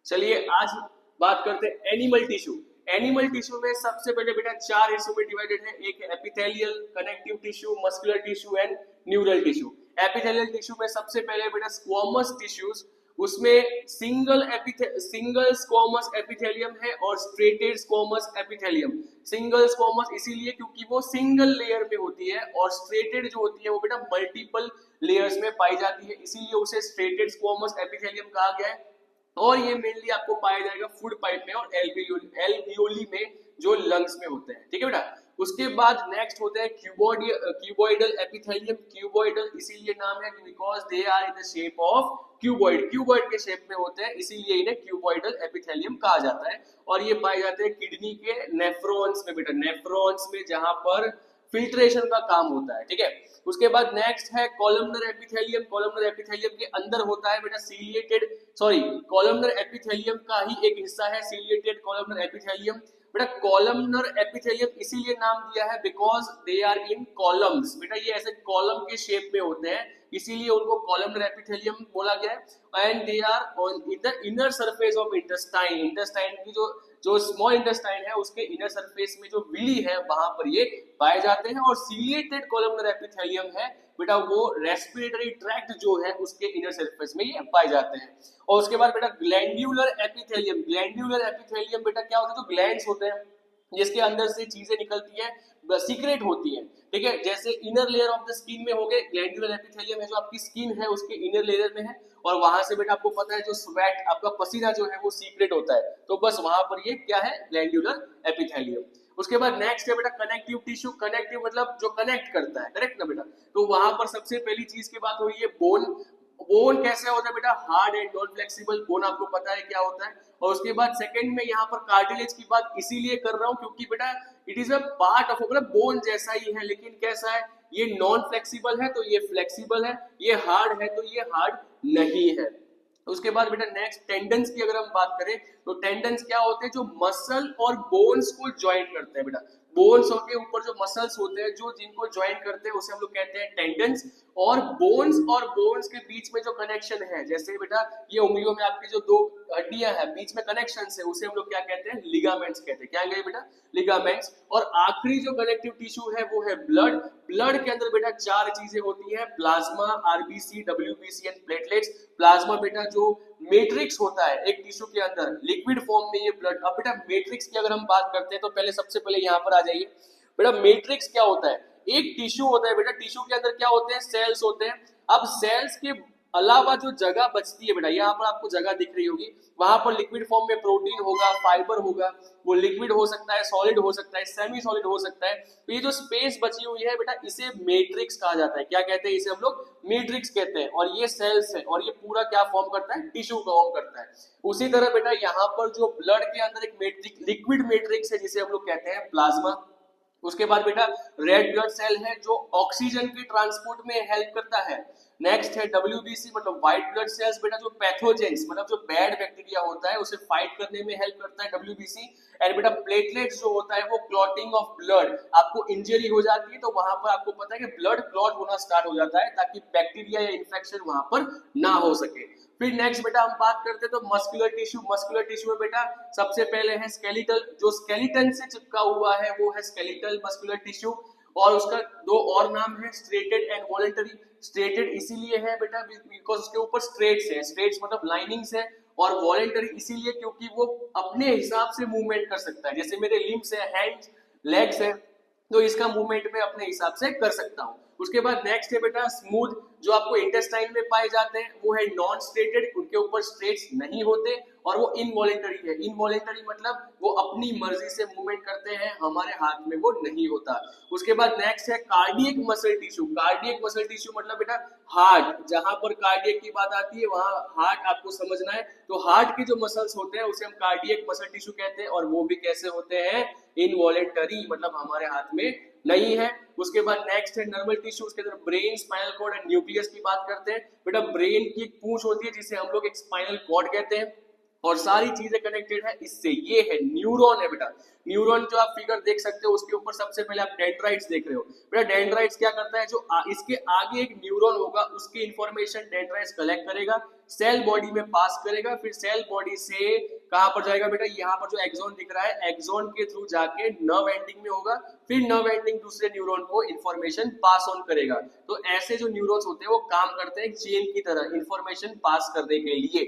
चलिए आज बात करते हैं एनिमल टिश्यू। एनिमल टिश्यू में सबसे पहले बेटा चार हिस्सों में डिवाइडेड है। एक epithelial, connective tissue, muscular tissue and neural tissue. Epithelial tissue में सबसे पहले बेटा स्क्वोमस टिश्यूज, उसमें सिंगल स्क्वोमस एपिथेलियम है और स्ट्रेटेड स्क्वोमस एपिथेलियम। सिंगल स्क्वोमस इसीलिए क्योंकि वो सिंगल लेयर में होती है और स्ट्रेटेड जो होती है वो बेटा मल्टीपल लेयर्स में पाई जाती है, इसीलिए उसे स्ट्रेटेड स्क्वोमस एपिथेलियम कहा गया है। और ये मेनली आपको पाया जाएगा फूड पाइप में और एल्वियोली में जो लंग्स में होते हैं। ठीक है बेटा। उसके बाद नेक्स्ट होते हैं क्यूबॉइडल एपिथेलियम। क्यूबॉइडल इसीलिए नाम है because they are in the shape of cuboid. Cuboid के शेप में होते हैं इसीलिए इन्हें क्यूबॉइडल एपिथेलियम कहा जाता है। और ये पाए जाते हैं किडनी के नेफ्रॉन्स में बेटा, नेफ्रॉन्स में जहां पर फिल्ट्रेशन का काम होता है। ठीक है। उसके बाद नेक्स्ट है कॉलमनर एपिथेलियम। कॉलमनर एपिथेलियम के अंदर होता है बेटा सीलिएटेड, कॉलमनर एपिथेलियम का ही एक हिस्सा है सीलिएटेड कॉलमनर एपिथेलियम। बेटा कॉलमनर एपिथेलियम इसीलिए नाम दिया है because they are in columns. बेटा ये ऐसे कॉलम के शेप में होते हैं इसीलिए उनको कॉलमनर एपिथेलियम बोला गया है। And they are on in the inner surface of intestine. Intestine की जो स्मॉल इंटेस्टाइन है उसके इनर सरफेस में जो विली है वहां पर ये पाए जाते हैं। और सीलिएटेड कॉलमनर एपिथेलियम है बेटा वो रेस्पिरेटरी ट्रैक्ट जो है उसके इनर सरफेस में ये पाए जाते हैं। और उसके बाद बेटा ग्लैंड्यूलर एपिथेलियम। ग्लैंड्यूलर एपिथेलियम बेटा क्या होता है, तो ग्लैंड्स होते हैं जिसके अंदर से चीजें निकलती है, सीक्रेट होती है। ठीक है। जैसे inner layer of the skin में हो गए ग्लैंड्यूलर एपिथेलियम है, जो आपकी स्किन है उसके इनर लेयर में है और वहां से बेटा आपको पता है जो स्वेट आपका पसीना जो है वो सीक्रेट होता है, तो बस वहां पर ये क्या है, ग्लैंड्यूलर एपिथेलियम। उसके बाद नेक्स्ट है बेटा कनेक्टिव टिश्यू। कनेक्टिव मतलब जो कनेक्ट करता है, करेक्ट ना बेटा। तो वहां पर सबसे पहली चीज की बात हो रही है बोन। बोन कैसे होता है बेटा, hard and non flexible. Bone आपको पता है क्या होता है। और उसके बाद सेकंड में यहाँ पर कार्टिलेज की बात इसीलिए कर रहा हूँ क्योंकि बेटा it is a part of, मतलब बोन जैसा ही है लेकिन कैसा है, ये नॉन फ्लेक्सिबल है तो ये फ्लेक्सिबल है, ये हार्ड है तो ये हार्ड नहीं है। उसके बाद बेटा नेक्स्ट टेंडन्स की अगर हम बात करें तो टेंडन्स क्या होते हैं, जो मसल और बोन्स को ज्वाइन करते हैं बेटा। बोन्स के ऊपर जो मसल्स होते हैं जो जिनको ज्वाइन करते हैं उसे हम लोग कहते हैं टेंडन्स। और बोन्स के बीच में जो कनेक्शन है, जैसे बेटा ये उंगलियों में आपकी जो दो हड्डियां हैं बीच में कनेक्शन है उसे हम लोग क्या कहते हैं, लिगामेंट्स कहते हैं। क्या कहेंगे बेटा, लिगामेंट्स। और आखिरी जो कनेक्टिव टिश्यू है वो है ब्लड। ब्लड के अंदर बेटा चार चीजें होती है, plasma, RBC, WBC and platelets. Plasma बेटा जो मैट्रिक्स होता है एक टिश्यू के अंदर लिक्विड फॉर्म में ये ब्लड। अब बेटा मैट्रिक्स की अगर हम बात करते हैं तो पहले सबसे पहले यहाँ पर आ जाइए बेटा, मैट्रिक्स क्या होता है, एक टिश्यू होता है बेटा, टिश्यू के अंदर क्या होते हैं, सेल्स होते हैं। अब सेल्स के अलावा जो जगह बचती है बेटा, यहाँ पर आपको जगह दिख रही होगी, वहां पर लिक्विड फॉर्म में प्रोटीन होगा, फाइबर होगा, वो लिक्विड हो सकता है, सॉलिड हो सकता है, सेमी सॉलिड हो सकता है। तो ये जो स्पेस बची हुई है बेटा इसे मैट्रिक्स कहा जाता है। क्या कहते हैं इसे, हम लोग मैट्रिक्स कहते हैं। और ये सेल्स है और ये पूरा क्या फॉर्म करता है, टिश्यू फॉर्म करता है। उसी तरह बेटा यहाँ पर जो ब्लड के अंदर एक मैट्रिक्स, लिक्विड मैट्रिक्स है जिसे हम लोग कहते हैं प्लाज्मा। उसके बाद बेटा रेड ब्लड सेल है जो ऑक्सीजन के ट्रांसपोर्ट में हेल्प करता है। नेक्स्ट है डब्ल्यूबीसी मतलब व्हाइट ब्लड सेल्स बेटा, जो पैथोजेंस मतलब जो बैड बैक्टीरिया होता है उसे फाइट करने में हेल्प करता है डब्ल्यूबीसी। एंड बेटा प्लेटलेट्स जो होता है वो क्लॉटिंग ऑफ ब्लड, आपको इंजरी हो जाती है तो वहां पर आपको पता है कि ब्लड क्लॉट होना स्टार्ट हो जाता है ताकि बैक्टीरिया या इन्फेक्शन वहां पर ना हो सके। फिर नेक्स्ट बेटा हम बात करते हैं तो मस्कुलर टिश्यू। मस्कुलर टिश्यू में बेटा सबसे पहले है स्केलेटल, जो स्केलेटन से चिपका हुआ है वो है स्केलेटल मस्कुलर टिश्यू। और उसका दो और नाम है स्ट्रेटेड एंड वॉलेंटरी। स्ट्रेटेड इसीलिए है बेटा बिकॉज उसके ऊपर स्ट्रेट्स है, स्ट्रेट्स मतलब लाइनिंग्स है। और वॉलेंटरी इसीलिए क्योंकि वो अपने हिसाब से मूवमेंट कर सकता है, जैसे मेरे लिम्स है, हैंड्स, लेग्स है, तो इसका मूवमेंट मैं अपने हिसाब से कर सकता हूँ। उसके बाद नेक्स्ट है बेटा स्मूथ, जो आपको इंटेस्टाइन में पाए जाते हैं वो है नॉन स्ट्रेटेड, उनके ऊपर स्ट्रेट्स नहीं होते। और वो इनवॉलेंटरी है। इनवॉलेंटरी मतलब वो अपनी मर्जी से मूवमेंट करते हैं, हमारे हाथ में वो नहीं होता। उसके बाद नेक्स्ट है cardiac muscle tissue. Cardiac muscle tissue मतलब बेटा हार्ट, जहां पर कार्डियक की बात आती है वहां हार्ट आपको समझना है। तो हार्ट के जो मसल्स होते हैं उसे हम कार्डियक मसल टिश्यू कहते हैं। और वो भी कैसे होते हैं, इनवॉलेंटरी मतलब हमारे हाथ में नहीं है। उसके बाद नेक्स्ट है नर्वल टिश्यू, उसके अंदर brain, spinal cord and nucleus की बात करते हैं। बेटा ब्रेन की एक पूंछ होती है जिसे हम लोग एक स्पाइनल कॉर्ड कहते हैं। और सारी चीजें कनेक्टेड है इससे। ये है न्यूरॉन है बेटा। न्यूरॉन जो आप फिगर देख सकते हो उसके ऊपर सबसे पहले आप डेंड्राइट्स देख रहे हो बेटा। डेंड्राइट्स क्या करता है, जो इसके आगे एक न्यूरॉन होगा उसकी इंफॉर्मेशन डेंड्राइट्स कलेक्ट करेगा, सेल बॉडी में पास करेगा, फिर सेल बॉडी से कहां पर जाएगा बेटा, यहाँ पर जो एक्सॉन दिख रहा है एक्सॉन के थ्रू जाके नर्व एंडिंग में होगा, फिर नर्व एंडिंग दूसरे न्यूरॉन को इंफॉर्मेशन पास ऑन करेगा। तो ऐसे जो न्यूरॉन्स होते हैं वो काम करते हैं चेन की तरह इंफॉर्मेशन पास करने के लिए।